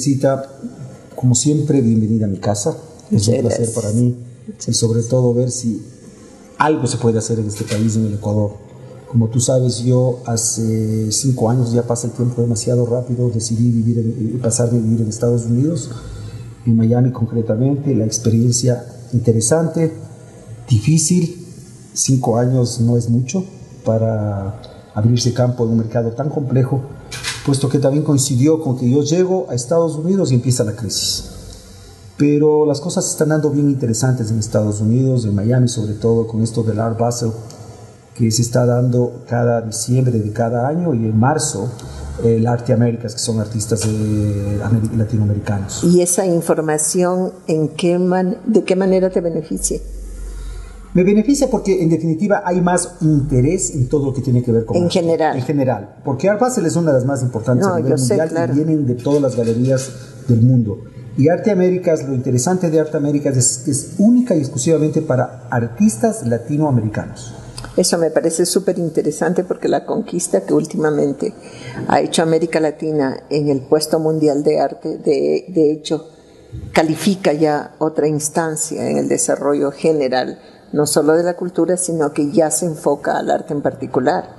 visita. Como siempre, bienvenida a mi casa. Es un placer para mí y sobre todo ver si algo se puede hacer en este país, en el Ecuador. Como tú sabes, yo hace 5 años, ya pasa el tiempo demasiado rápido, decidí pasarme a vivir en Estados Unidos, en Miami concretamente. La experiencia interesante, difícil. 5 años no es mucho para abrirse campo en un mercado tan complejo, puesto que también coincidió con que yo llego a Estados Unidos y empieza la crisis. Pero las cosas se están dando bien interesantes en Estados Unidos, en Miami sobre todo, con esto del Art Basel, que se está dando cada diciembre de cada año, y en marzo el Arte Américas, que son artistas latinoamericanos. ¿Y esa información de qué manera te beneficia? Me beneficia porque en definitiva hay más interés en todo lo que tiene que ver con en arte. general. En general, porque Art Basel es una de las más importantes a nivel mundial, claro. Y vienen de todas las galerías del mundo. Y Arte Américas, lo interesante de Arte Américas es única y exclusivamente para artistas latinoamericanos. Eso me parece súper interesante, porque la conquista que últimamente ha hecho América Latina en el puesto mundial de arte, de hecho, califica ya otra instancia en el desarrollo general, no solo de la cultura, sino que ya se enfoca al arte en particular.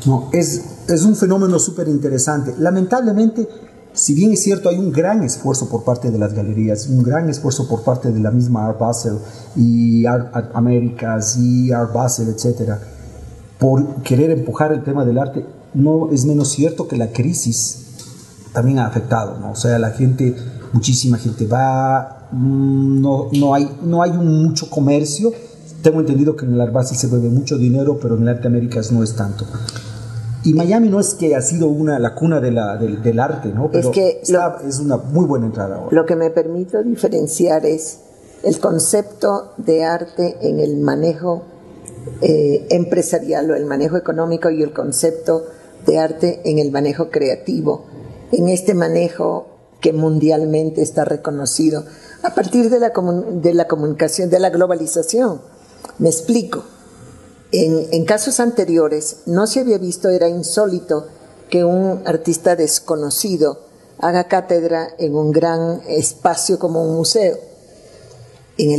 No, es un fenómeno súper interesante. Lamentablemente, si bien es cierto, hay un gran esfuerzo por parte de las galerías, un gran esfuerzo por parte de la misma Art Basel y Art Américas y Art Basel, etcétera, por querer empujar el tema del arte, no es menos cierto que la crisis también ha afectado, ¿no? O sea, muchísima gente va, no hay mucho comercio. Tengo entendido que en el Art Basel se mueve mucho dinero, pero en el Arte Américas no es tanto. Y Miami no es que ha sido la cuna del arte, ¿no? Pero es una muy buena entrada ahora. Lo que me permito diferenciar es el concepto de arte en el manejo empresarial o el manejo económico, y el concepto de arte en el manejo creativo, en este manejo que mundialmente está reconocido a partir de la comunicación, de la globalización. Me explico. En casos anteriores no se había visto, era insólito que un artista desconocido haga cátedra en un gran espacio como un museo. En la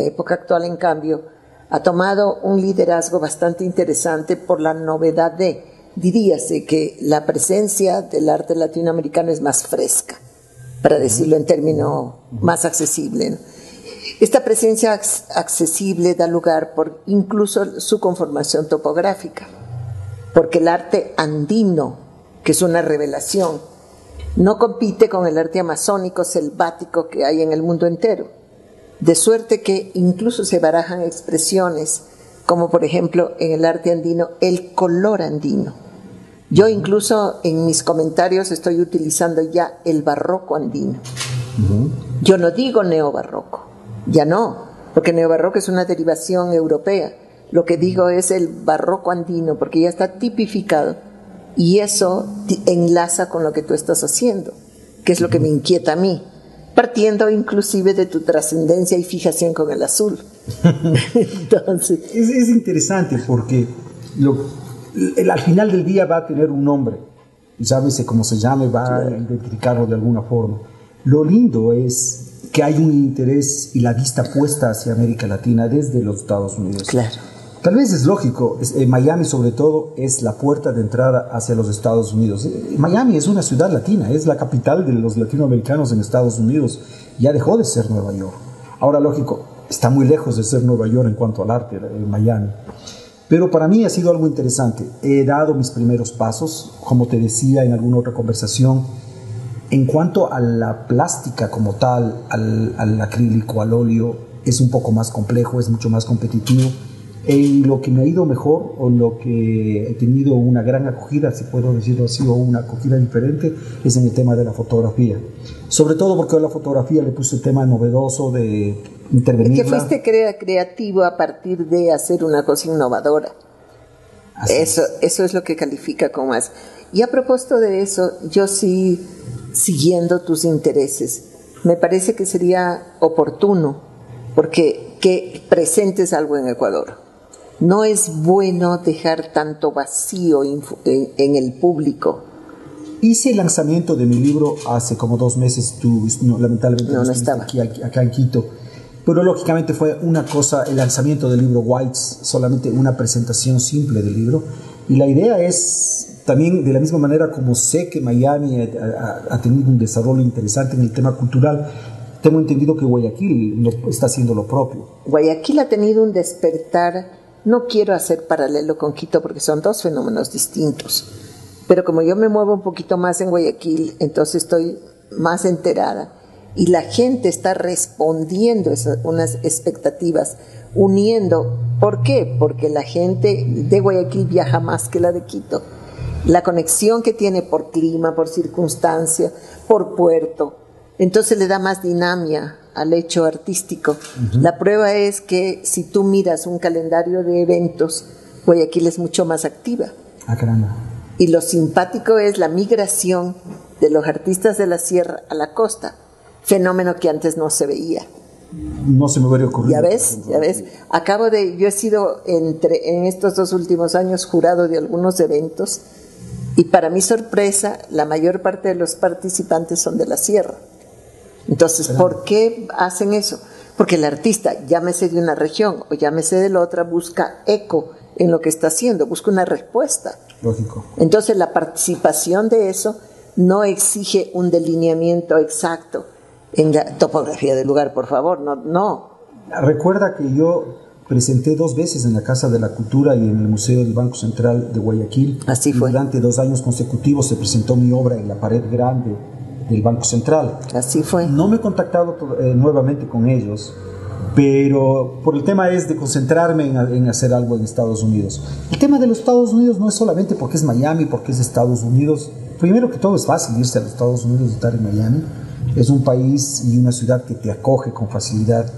época actual, en cambio, ha tomado un liderazgo bastante interesante por la novedad diríase que la presencia del arte latinoamericano es más fresca, para decirlo en términos más accesibles, ¿no? Esta presencia accesible da lugar por incluso su conformación topográfica, porque el arte andino, que es una revelación, no compite con el arte amazónico selvático que hay en el mundo entero, de suerte que incluso se barajan expresiones como, por ejemplo, en el arte andino, el color andino. Yo incluso en mis comentarios estoy utilizando ya el barroco andino. Yo no digo neobarroco, ya no, porque neobarroco es una derivación europea. Lo que digo es el barroco andino, porque ya está tipificado, y eso enlaza con lo que tú estás haciendo, que es lo que me inquieta a mí, partiendo inclusive de tu trascendencia y fijación con el azul. Entonces, es interesante porque al final del día va a tener un nombre, y llámese como se llame, va a identificarlo de alguna forma. Lo lindo es que hay un interés y la vista puesta hacia América Latina desde los Estados Unidos. Claro. Tal vez es lógico, Miami sobre todo es la puerta de entrada hacia los Estados Unidos. Miami es una ciudad latina, es la capital de los latinoamericanos en Estados Unidos. Ya dejó de ser Nueva York. Ahora, lógico, está muy lejos de ser Nueva York en cuanto al arte, Miami. Pero para mí ha sido algo interesante. He dado mis primeros pasos, como te decía en alguna otra conversación. En cuanto a la plástica como tal, al acrílico, al óleo, es un poco más complejo, es mucho más competitivo. En lo que me ha ido mejor, o lo que he tenido una gran acogida, si puedo decirlo así, o una acogida diferente, es en el tema de la fotografía. Sobre todo porque a la fotografía le puse el tema novedoso de intervenir. Que fuiste creativo a partir de hacer una cosa innovadora. Eso es lo que califica como más. Y a propósito de eso, yo sí, siguiendo tus intereses, me parece que sería oportuno porque que presentes algo en Ecuador. No es bueno dejar tanto vacío en el público Hice el lanzamiento de mi libro hace como 2 meses, lamentablemente no estaba acá en Quito, pero lógicamente fue una cosa, el lanzamiento del libro Whites, solamente una presentación simple del libro, y la idea es también, de la misma manera como sé que Miami ha tenido un desarrollo interesante en el tema cultural, tengo entendido que Guayaquil está haciendo lo propio. Guayaquil ha tenido un despertar, no quiero hacer paralelo con Quito porque son 2 fenómenos distintos, pero como yo me muevo un poquito más en Guayaquil, entonces estoy más enterada y la gente está respondiendo a unas expectativas, uniendo. ¿Por qué? Porque la gente de Guayaquil viaja más que la de Quito. La conexión que tiene por clima, por circunstancia, por puerto, entonces le da más dinámica al hecho artístico. La prueba es que si tú miras un calendario de eventos, Guayaquil es mucho más activa. Ah, caramba. Y lo simpático es la migración de los artistas de la sierra a la costa, fenómeno que antes no se veía. No se me hubiera ocurrido. Ya ves. Yo he sido en estos 2 últimos años jurado de algunos eventos y para mi sorpresa la mayor parte de los participantes son de la sierra. Entonces, ¿por qué hacen eso? Porque el artista, llámese de una región o llámese de la otra, busca eco en lo que está haciendo, busca una respuesta. Lógico. Entonces, la participación de eso no exige un delineamiento exacto en la topografía del lugar, por favor, no. Recuerda que yo presenté 2 veces en la Casa de la Cultura y en el Museo del Banco Central de Guayaquil. Así fue. Durante 2 años consecutivos se presentó mi obra en la pared grande del Banco Central. Así fue. No me he contactado nuevamente con ellos, pero por el tema es de concentrarme en hacer algo en Estados Unidos. El tema de los Estados Unidos no es solamente porque es Miami, porque es Estados Unidos. Primero que todo es fácil irse a los Estados Unidos y estar en Miami. Es un país y una ciudad que te acoge con facilidad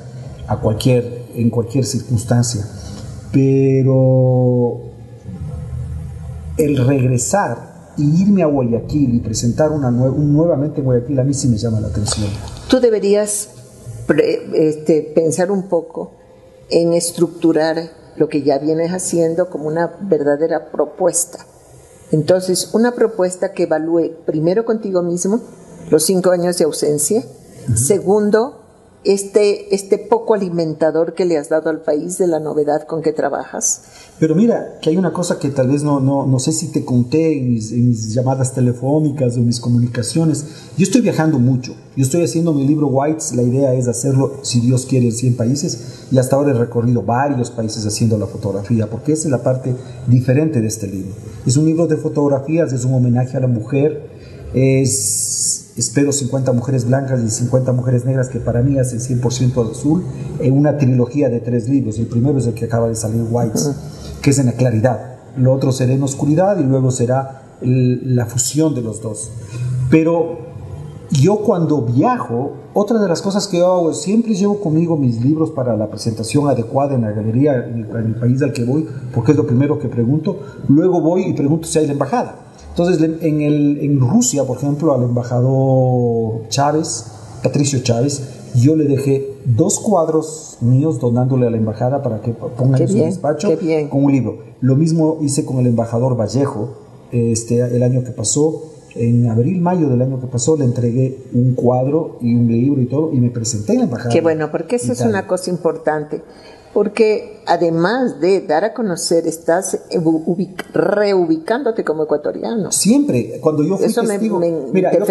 en cualquier circunstancia. Pero el regresar y irme a Guayaquil y presentar nuevamente en Guayaquil a mí sí me llama la atención. Tú deberías pensar un poco en estructurar lo que ya vienes haciendo como una verdadera propuesta. Entonces, una propuesta que evalúe primero contigo mismo los 5 años de ausencia, segundo, este poco alimentador que le has dado al país de la novedad con que trabajas. Pero mira, que hay una cosa que tal vez no sé si te conté en mis llamadas telefónicas o en mis comunicaciones. Yo estoy viajando mucho. Yo estoy haciendo mi libro Whites. La idea es hacerlo, si Dios quiere, en 100 países. Y hasta ahora he recorrido varios países haciendo la fotografía, porque esa es la parte diferente de este libro. Es un libro de fotografías, es un homenaje a la mujer. Espero 50 mujeres blancas y 50 mujeres negras, que para mí hacen 100% azul, en una trilogía de 3 libros. El primero es el que acaba de salir, Whites, que es en la claridad. Lo otro será en oscuridad y luego será la fusión de los dos. Pero yo cuando viajo, otra de las cosas que yo hago es siempre llevo conmigo mis libros para la presentación adecuada en la galería, en el país al que voy, porque es lo primero que pregunto. Luego voy y pregunto si hay la embajada. Entonces, en Rusia, por ejemplo, al embajador Patricio Chávez, yo le dejé 2 cuadros míos donándole a la embajada para que pongan en su despacho con un libro. Lo mismo hice con el embajador Vallejo, el año que pasó, en abril, mayo del año que pasó, le entregué un cuadro y un libro y todo, y me presenté en la embajada. Qué bueno, porque eso es una cosa importante. Porque además de dar a conocer, estás reubicándote como ecuatoriano. Siempre, cuando yo fui eso testigo, mira, yo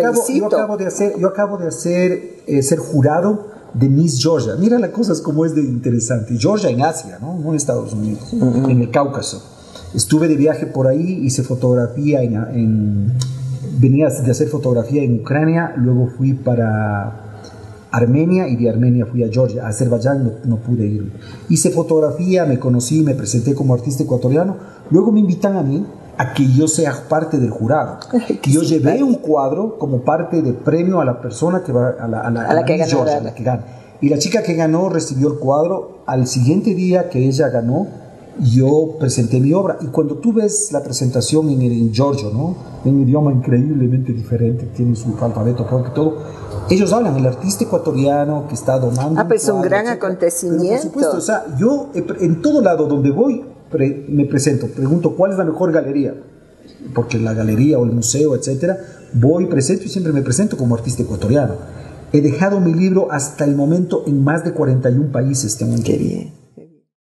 acabo de ser jurado de Miss Georgia. Mira las cosas como es de interesante. Georgia en Asia, no en Estados Unidos, en el Cáucaso. Estuve de viaje por ahí, hice fotografía venía de hacer fotografía en Ucrania, luego fui para Armenia y de Armenia fui a Georgia. A Azerbaiyán no pude ir. Hice fotografía, me conocí, me presenté como artista ecuatoriano. Luego me invitan a mí a que yo sea parte del jurado. Y yo llevé un cuadro como parte de premio a la persona que va a la que gana, Georgia, a la que gana. Y la chica que ganó recibió el cuadro. Al siguiente día que ella ganó, yo presenté mi obra. Y cuando tú ves la presentación en Giorgio, ¿no? En un idioma increíblemente diferente, tiene su alfabeto propio y todo, ellos hablan, el artista ecuatoriano que está donando. Pues un gran acontecimiento. Pero por supuesto, o sea, yo en todo lado donde voy me presento, pregunto cuál es la mejor galería. porque la galería o el museo, etcétera, voy, presento y siempre me presento como artista ecuatoriano. He dejado mi libro hasta el momento en más de 41 países. Qué bien.